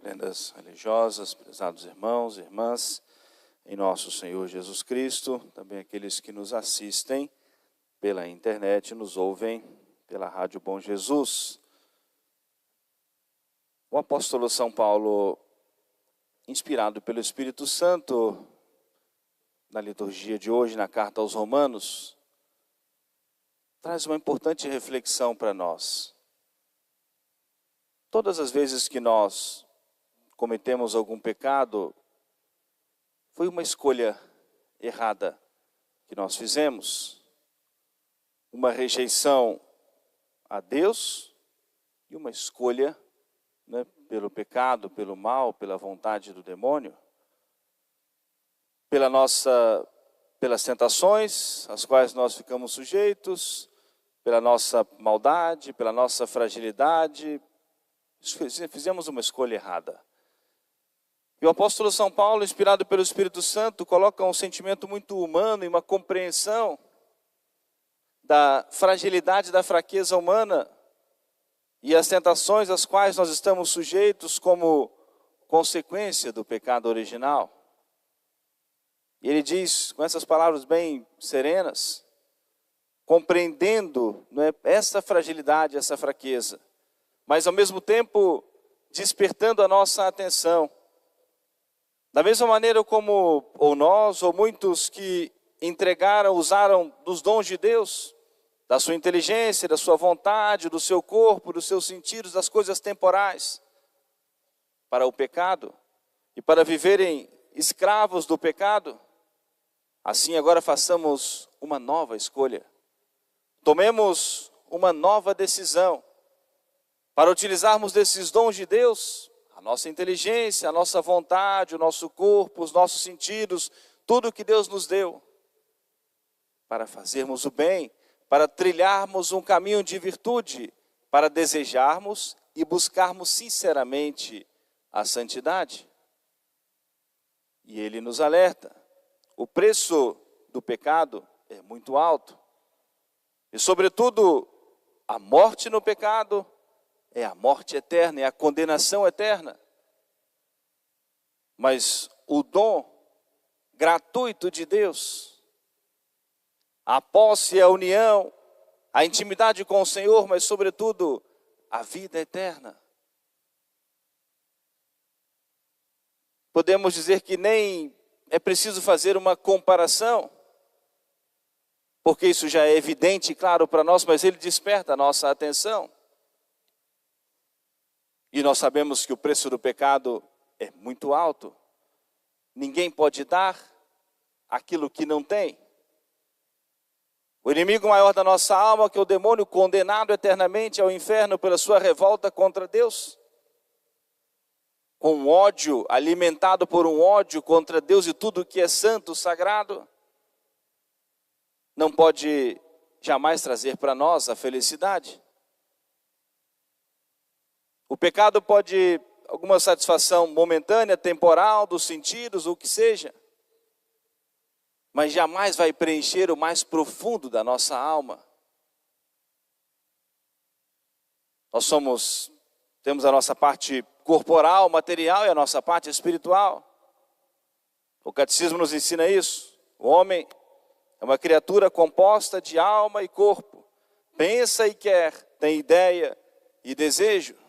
Prendas religiosas, prezados irmãos e irmãs, em nosso Senhor Jesus Cristo, também aqueles que nos assistem pela internet, nos ouvem pela Rádio Bom Jesus. O apóstolo São Paulo, inspirado pelo Espírito Santo, na liturgia de hoje, na carta aos Romanos, traz uma importante reflexão para nós. Todas as vezes que nós cometemos algum pecado, foi uma escolha errada que nós fizemos. Uma rejeição a Deus e uma escolha, pelo pecado, pelo mal, pela vontade do demônio. Pelas tentações às quais nós ficamos sujeitos, pela nossa maldade, pela nossa fragilidade, fizemos uma escolha errada. E o apóstolo São Paulo, inspirado pelo Espírito Santo, coloca um sentimento muito humano e uma compreensão da fragilidade, da fraqueza humana e as tentações às quais nós estamos sujeitos como consequência do pecado original. E ele diz, com essas palavras bem serenas, compreendendo essa fragilidade, essa fraqueza, mas ao mesmo tempo despertando a nossa atenção. Da mesma maneira como ou nós, ou muitos que usaram dos dons de Deus, da sua inteligência, da sua vontade, do seu corpo, dos seus sentidos, das coisas temporais, para o pecado, e para viverem escravos do pecado, assim agora façamos uma nova escolha. Tomemos uma nova decisão, para utilizarmos desses dons de Deus, a nossa inteligência, a nossa vontade, o nosso corpo, os nossos sentidos, tudo que Deus nos deu, para fazermos o bem, para trilharmos um caminho de virtude, para desejarmos e buscarmos sinceramente a santidade. E ele nos alerta, o preço do pecado é muito alto, e sobretudo a morte no pecado é a morte eterna, é a condenação eterna. Mas o dom gratuito de Deus, a posse, a união, a intimidade com o Senhor, mas sobretudo a vida eterna. Podemos dizer que nem é preciso fazer uma comparação, porque isso já é evidente e claro para nós, mas ele desperta a nossa atenção. E nós sabemos que o preço do pecado é muito alto. Ninguém pode dar aquilo que não tem. O inimigo maior da nossa alma, que é o demônio, condenado eternamente ao inferno pela sua revolta contra Deus, com um ódio, alimentado por um ódio contra Deus e tudo que é santo, sagrado, não pode jamais trazer para nós a felicidade. O pecado pode alguma satisfação momentânea, temporal, dos sentidos, ou o que seja, mas jamais vai preencher o mais profundo da nossa alma. Temos a nossa parte corporal, material e a nossa parte espiritual. O catecismo nos ensina isso. O homem é uma criatura composta de alma e corpo. Pensa e quer, tem ideia e desejo.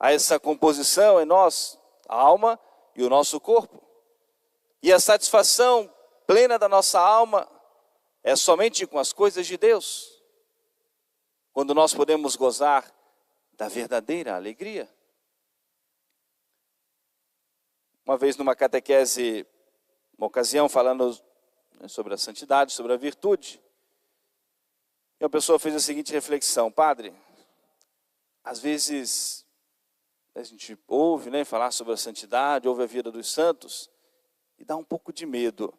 Há essa composição em nós, a alma e o nosso corpo. E a satisfação plena da nossa alma é somente com as coisas de Deus, quando nós podemos gozar da verdadeira alegria. Uma vez numa catequese, uma ocasião falando sobre a santidade, sobre a virtude, e uma pessoa fez a seguinte reflexão: padre, às vezes a gente ouve falar sobre a santidade, ouve a vida dos santos, e dá um pouco de medo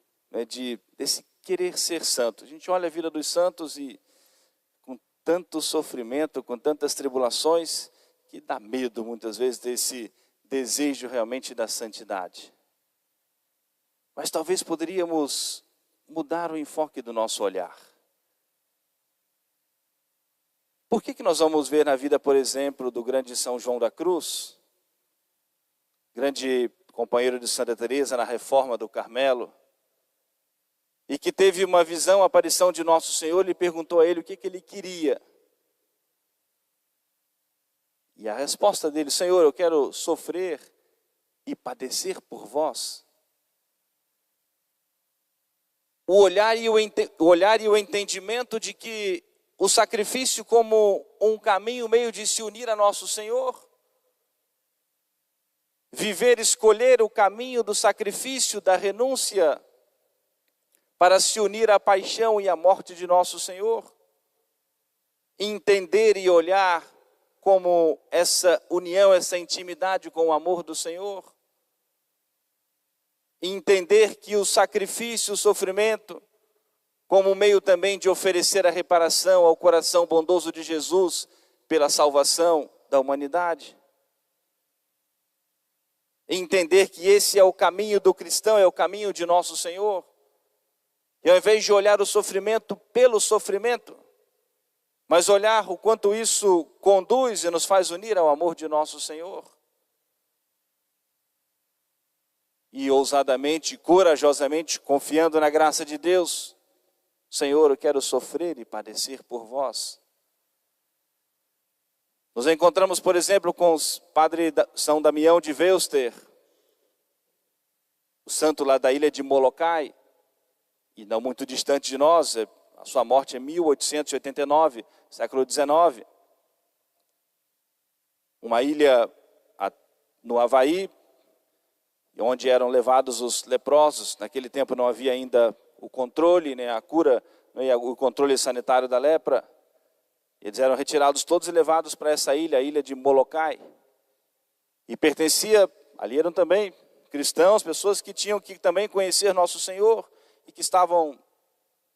desse querer ser santo. A gente olha a vida dos santos e com tanto sofrimento, com tantas tribulações, que dá medo muitas vezes desse desejo realmente da santidade. Mas talvez poderíamos mudar o enfoque do nosso olhar. Por que nós vamos ver na vida, por exemplo, do grande São João da Cruz, grande companheiro de Santa Teresa na Reforma do Carmelo, e que teve uma visão, a aparição de Nosso Senhor, lhe perguntou a ele o que ele queria. E a resposta dele: Senhor, eu quero sofrer e padecer por vós. O olhar e o entendimento de que o sacrifício como um caminho, meio de se unir a Nosso Senhor, viver, escolher o caminho do sacrifício, da renúncia, para se unir à paixão e à morte de Nosso Senhor, entender e olhar como essa união, essa intimidade com o amor do Senhor, entender que o sacrifício, o sofrimento, como meio também de oferecer a reparação ao coração bondoso de Jesus pela salvação da humanidade. Entender que esse é o caminho do cristão, é o caminho de Nosso Senhor. E ao invés de olhar o sofrimento pelo sofrimento, mas olhar o quanto isso conduz e nos faz unir ao amor de Nosso Senhor. E ousadamente, corajosamente, confiando na graça de Deus, Senhor, eu quero sofrer e padecer por vós. Nos encontramos, por exemplo, com os Padre São Damião de Veuster, o santo lá da ilha de Molokai, e não muito distante de nós. A sua morte é 1889, século XIX. Uma ilha no Havaí, onde eram levados os leprosos. Naquele tempo não havia ainda o controle, né, a cura, né, o controle sanitário da lepra. Eles eram retirados todos e levados para essa ilha, a ilha de Molokai. E pertencia, ali eram também cristãos, pessoas que tinham que também conhecer Nosso Senhor e que estavam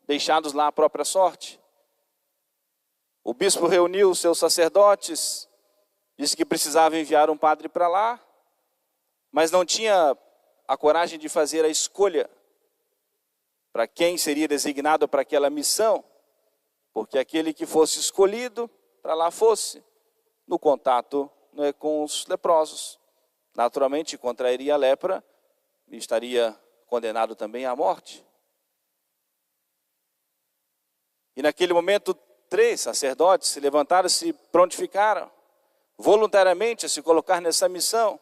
deixados lá à própria sorte. O bispo reuniu os seus sacerdotes, disse que precisava enviar um padre para lá, mas não tinha a coragem de fazer a escolha para quem seria designado para aquela missão, porque aquele que fosse escolhido para lá fosse no contato, né, com os leprosos. Naturalmente contrairia a lepra e estaria condenado também à morte. E naquele momento 3 sacerdotes se levantaram e se prontificaram voluntariamente a se colocar nessa missão.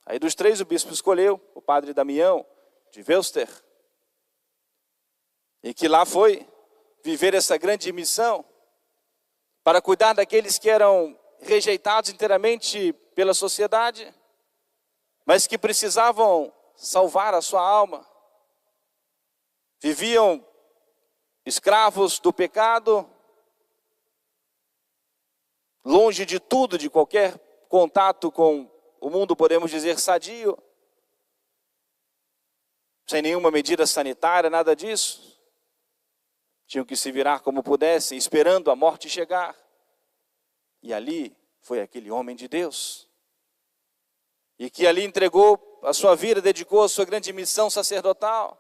Aí dos 3 o bispo escolheu o padre Damião de Veuster, e que lá foi viver essa grande missão para cuidar daqueles que eram rejeitados inteiramente pela sociedade, mas que precisavam salvar a sua alma. Viviam escravos do pecado, longe de tudo, de qualquer contato com o mundo, podemos dizer, sadio, sem nenhuma medida sanitária, nada disso. Tinham que se virar como pudessem, esperando a morte chegar. E ali foi aquele homem de Deus, e que ali entregou a sua vida, dedicou a sua grande missão sacerdotal.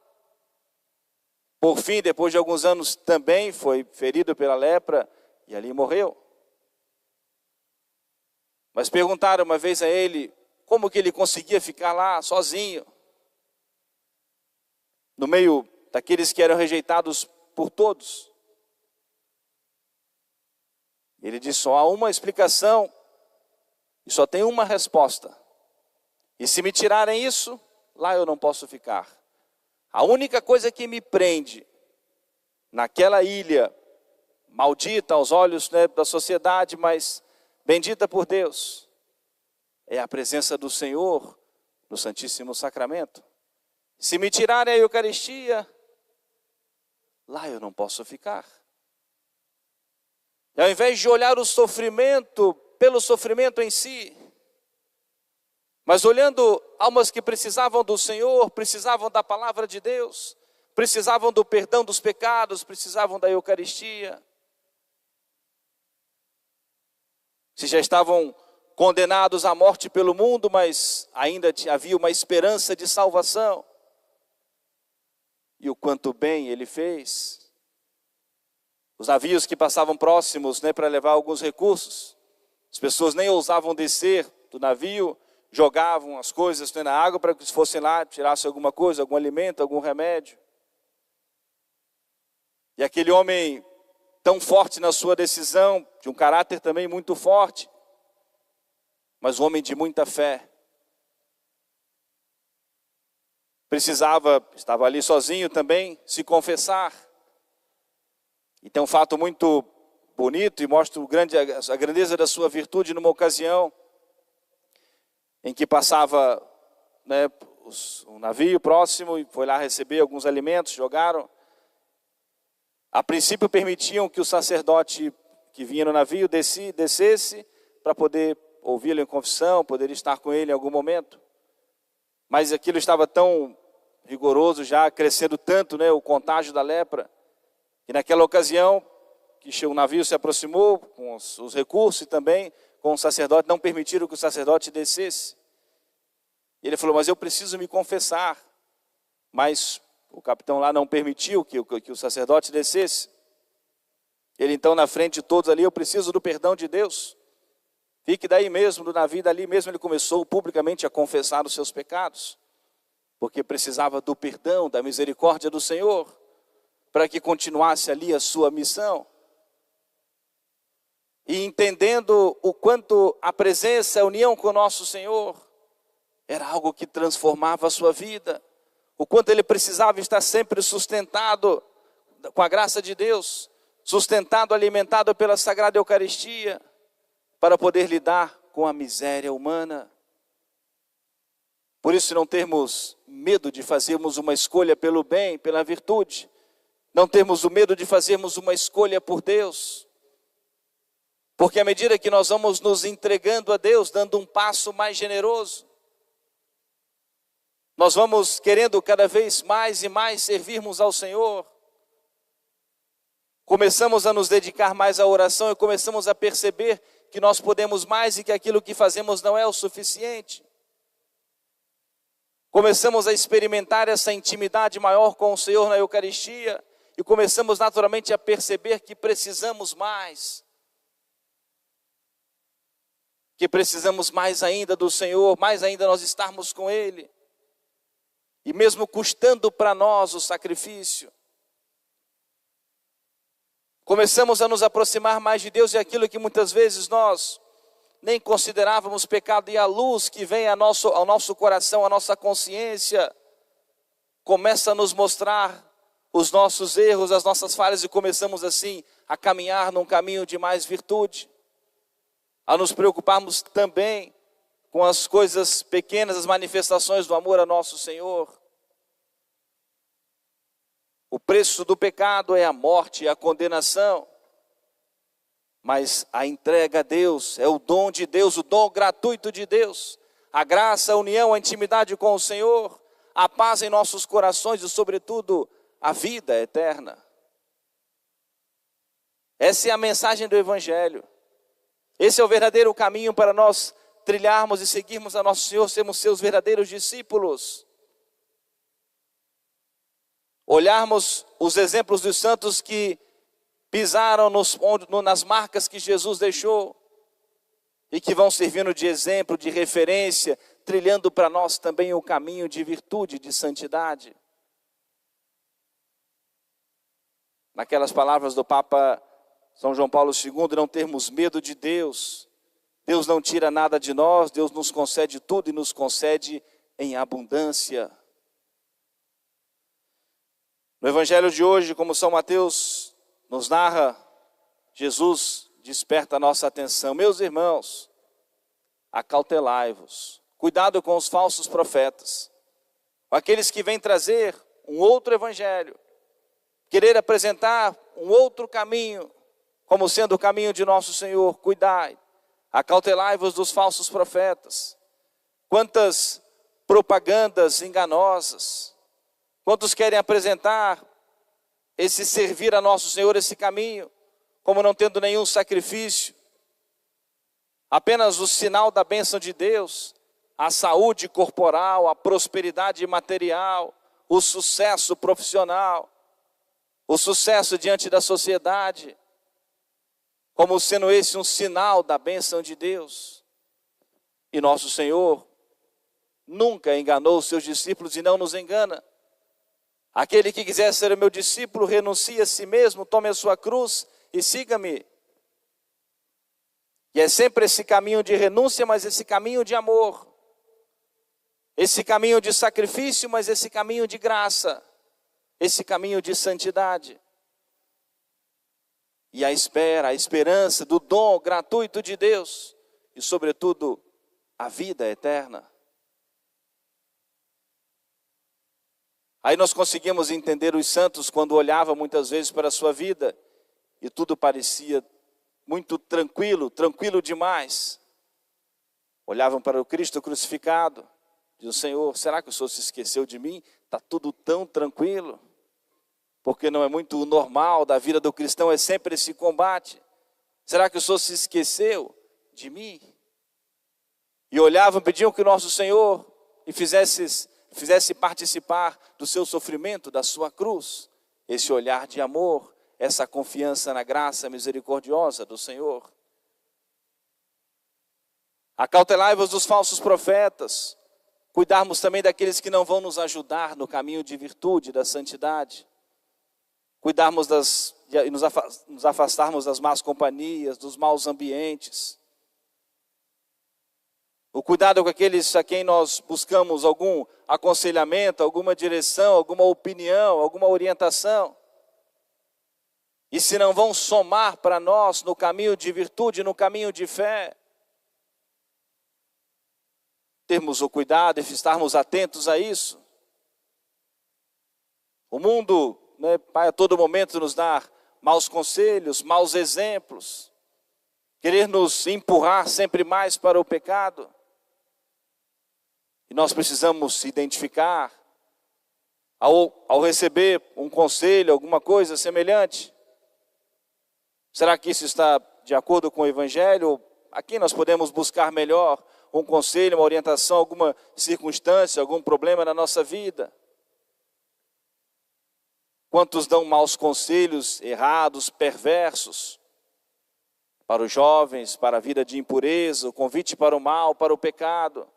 Por fim, depois de alguns anos, também foi ferido pela lepra e ali morreu. Mas perguntaram uma vez a ele como que ele conseguia ficar lá sozinho, no meio daqueles que eram rejeitados por todos. Ele disse: só há uma explicação e só tem uma resposta. E se me tirarem isso, lá eu não posso ficar. A única coisa que me prende naquela ilha, maldita aos olhos, né, da sociedade, mas bendita por Deus, é a presença do Senhor no Santíssimo Sacramento. Se me tirarem a Eucaristia, lá eu não posso ficar. E ao invés de olhar o sofrimento pelo sofrimento em si, mas olhando almas que precisavam do Senhor, precisavam da palavra de Deus, precisavam do perdão dos pecados, precisavam da Eucaristia. Se já estavam condenados à morte pelo mundo, mas ainda havia uma esperança de salvação. E o quanto bem ele fez. Os navios que passavam próximos, né, para levar alguns recursos, as pessoas nem ousavam descer do navio, jogavam as coisas na água para que fossem lá, tirassem alguma coisa, algum alimento, algum remédio. E aquele homem tão forte na sua decisão, de um caráter também muito forte, mas um homem de muita fé, estava ali sozinho também, se confessar. E tem um fato muito bonito e mostra a grandeza da sua virtude numa ocasião em que passava, né, um navio próximo e foi lá receber alguns alimentos, jogaram. A princípio permitiam que o sacerdote que vinha no navio descesse para poder ouvi-lo em confissão, poder estar com ele em algum momento. Mas aquilo estava tão rigoroso já, crescendo tanto, né, o contágio da lepra, que naquela ocasião que o navio se aproximou com os recursos e também com o sacerdote, não permitiram que o sacerdote descesse. E ele falou, mas eu preciso me confessar. Mas o capitão lá não permitiu que o sacerdote descesse. Ele então na frente de todos ali, eu preciso do perdão de Deus. Fique daí mesmo, do navio, dali mesmo ele começou publicamente a confessar os seus pecados. Porque precisava do perdão, da misericórdia do Senhor, para que continuasse ali a sua missão. E entendendo o quanto a presença, a união com o nosso Senhor, era algo que transformava a sua vida. O quanto ele precisava estar sempre sustentado com a graça de Deus, sustentado, alimentado pela Sagrada Eucaristia, para poder lidar com a miséria humana. Por isso não termos medo de fazermos uma escolha pelo bem, pela virtude. Não termos o medo de fazermos uma escolha por Deus. Porque à medida que nós vamos nos entregando a Deus, dando um passo mais generoso, nós vamos querendo cada vez mais e mais servirmos ao Senhor. Começamos a nos dedicar mais à oração e começamos a perceber que nós podemos mais e que aquilo que fazemos não é o suficiente. Começamos a experimentar essa intimidade maior com o Senhor na Eucaristia e começamos naturalmente a perceber que precisamos mais. Que precisamos mais ainda do Senhor, mais ainda nós estarmos com Ele. E mesmo custando para nós o sacrifício, começamos a nos aproximar mais de Deus e aquilo que muitas vezes nós nem considerávamos pecado, e a luz que vem ao nosso coração, a nossa consciência, começa a nos mostrar os nossos erros, as nossas falhas, e começamos assim a caminhar num caminho de mais virtude, a nos preocuparmos também com as coisas pequenas, as manifestações do amor a nosso Senhor. O preço do pecado é a morte e a condenação. Mas a entrega a Deus é o dom de Deus, o dom gratuito de Deus. A graça, a união, a intimidade com o Senhor, a paz em nossos corações e, sobretudo, a vida eterna. Essa é a mensagem do Evangelho. Esse é o verdadeiro caminho para nós trilharmos e seguirmos a nosso Senhor, sermos seus verdadeiros discípulos. Olharmos os exemplos dos santos que pisaram nas marcas que Jesus deixou e que vão servindo de exemplo, de referência, trilhando para nós também o caminho de virtude, de santidade. Naquelas palavras do Papa São João Paulo II, não termos medo de Deus. Deus não tira nada de nós, Deus nos concede tudo e nos concede em abundância. No Evangelho de hoje, como São Mateus nos narra, Jesus desperta a nossa atenção. Meus irmãos, acautelai-vos. Cuidado com os falsos profetas. Com aqueles que vêm trazer um outro evangelho. Querer apresentar um outro caminho, como sendo o caminho de nosso Senhor. Cuidai. Acautelai-vos dos falsos profetas. Quantas propagandas enganosas. Quantos querem apresentar esse servir a nosso Senhor, esse caminho, como não tendo nenhum sacrifício, apenas o sinal da bênção de Deus, a saúde corporal, a prosperidade material, o sucesso profissional, o sucesso diante da sociedade, como sendo esse um sinal da bênção de Deus. E nosso Senhor nunca enganou os seus discípulos e não nos engana. Aquele que quiser ser o meu discípulo, renuncie a si mesmo, tome a sua cruz e siga-me. E é sempre esse caminho de renúncia, mas esse caminho de amor. Esse caminho de sacrifício, mas esse caminho de graça. Esse caminho de santidade. E a espera, a esperança do dom gratuito de Deus. E sobretudo, a vida eterna. Aí nós conseguimos entender os santos quando olhavam muitas vezes para a sua vida e tudo parecia muito tranquilo, tranquilo demais. Olhavam para o Cristo crucificado, diziam: Senhor, será que o Senhor se esqueceu de mim? Está tudo tão tranquilo. Porque não é muito normal da vida do cristão, é sempre esse combate. Será que o Senhor se esqueceu de mim? E olhavam, pediam que o nosso Senhor lhe fizesse participar do seu sofrimento, da sua cruz. Esse olhar de amor, essa confiança na graça misericordiosa do Senhor. Acautelai-vos dos falsos profetas. Cuidarmos também daqueles que não vão nos ajudar no caminho de virtude, da santidade. Cuidarmos e nos afastarmos das más companhias, dos maus ambientes. O cuidado com aqueles a quem nós buscamos algum aconselhamento, alguma direção, alguma opinião, alguma orientação. E se não vão somar para nós no caminho de virtude, no caminho de fé, termos o cuidado e estarmos atentos a isso. O mundo, Pai, a todo momento nos dá maus conselhos, maus exemplos, querer nos empurrar sempre mais para o pecado. E nós precisamos identificar, ao receber um conselho, alguma coisa semelhante, será que isso está de acordo com o Evangelho? Aqui nós podemos buscar melhor um conselho, uma orientação, alguma circunstância, algum problema na nossa vida. Quantos dão maus conselhos errados, perversos, para os jovens, para a vida de impureza, o convite para o mal, para o pecado.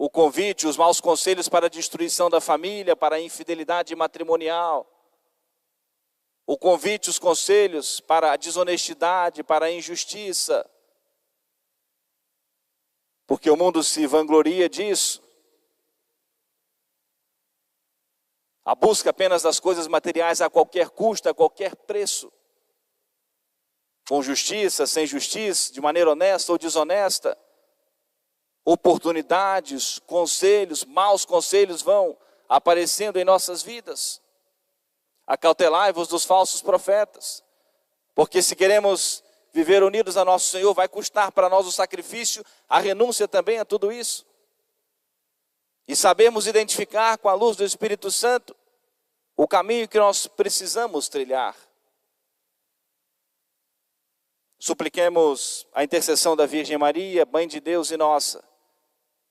O convite, os maus conselhos para a destruição da família, para a infidelidade matrimonial. O convite, os conselhos para a desonestidade, para a injustiça. Porque o mundo se vangloria disso. A busca apenas das coisas materiais a qualquer custo, a qualquer preço. Com justiça, sem justiça, de maneira honesta ou desonesta. Oportunidades, conselhos, maus conselhos vão aparecendo em nossas vidas. Acautelai-vos dos falsos profetas, porque se queremos viver unidos a nosso Senhor, vai custar para nós o sacrifício, a renúncia também a tudo isso. E sabemos identificar com a luz do Espírito Santo o caminho que nós precisamos trilhar. Supliquemos a intercessão da Virgem Maria, Mãe de Deus e nossa.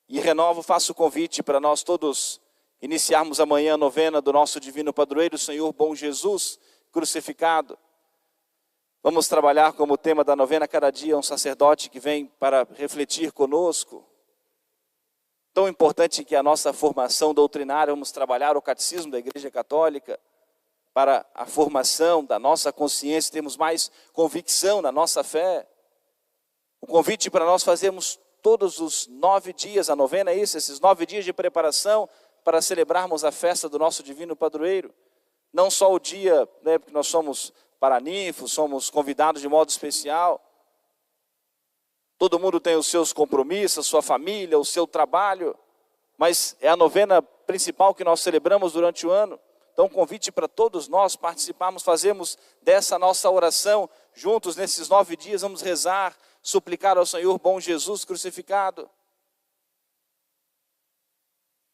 E renovo, faço o convite para nós todos iniciarmos amanhã a novena do nosso divino padroeiro, Senhor Bom Jesus, crucificado. Vamos trabalhar como tema da novena cada dia um sacerdote que vem para refletir conosco. Tão importante que a nossa formação doutrinária, vamos trabalhar o catecismo da Igreja Católica, para a formação da nossa consciência, termos mais convicção na nossa fé. O convite para nós fazermos todos os 9 dias, a novena é isso, esses 9 dias de preparação para celebrarmos a festa do nosso divino padroeiro. Não só o dia, porque nós somos paraninfos, somos convidados de modo especial. Todo mundo tem os seus compromissos, a sua família, o seu trabalho, mas é a novena principal que nós celebramos durante o ano. Então, convite para todos nós participarmos, fazermos dessa nossa oração juntos nesses 9 dias, vamos rezar, suplicar ao Senhor Bom Jesus crucificado.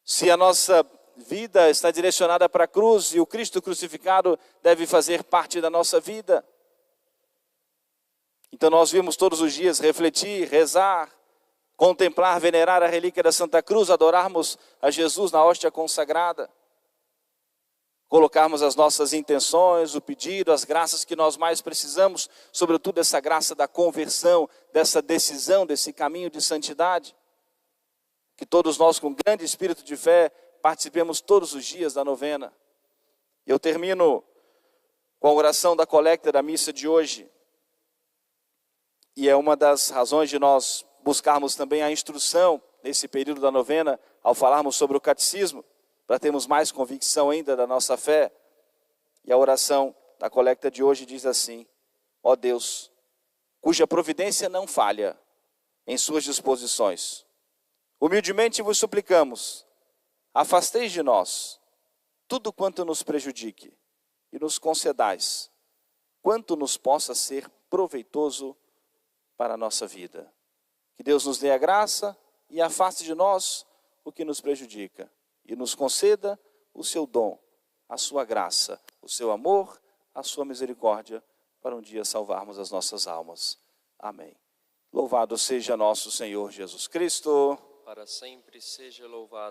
Se a nossa vida está direcionada para a cruz e o Cristo crucificado deve fazer parte da nossa vida, então nós vimos todos os dias refletir, rezar, contemplar, venerar a relíquia da Santa Cruz, adorarmos a Jesus na hóstia consagrada, colocarmos as nossas intenções, o pedido, as graças que nós mais precisamos, sobretudo essa graça da conversão, dessa decisão, desse caminho de santidade. Que todos nós, com grande espírito de fé, participemos todos os dias da novena. Eu termino com a oração da coleta da missa de hoje. E é uma das razões de nós buscarmos também a instrução nesse período da novena, ao falarmos sobre o catecismo, para termos mais convicção ainda da nossa fé. E a oração da coleta de hoje diz assim: ó Deus, cuja providência não falha em suas disposições, humildemente vos suplicamos, afasteis de nós tudo quanto nos prejudique e nos concedais quanto nos possa ser proveitoso para a nossa vida. Que Deus nos dê a graça e afaste de nós o que nos prejudica e nos conceda o seu dom, a sua graça, o seu amor, a sua misericórdia, para um dia salvarmos as nossas almas. Amém. Louvado seja nosso Senhor Jesus Cristo. Para sempre seja louvado.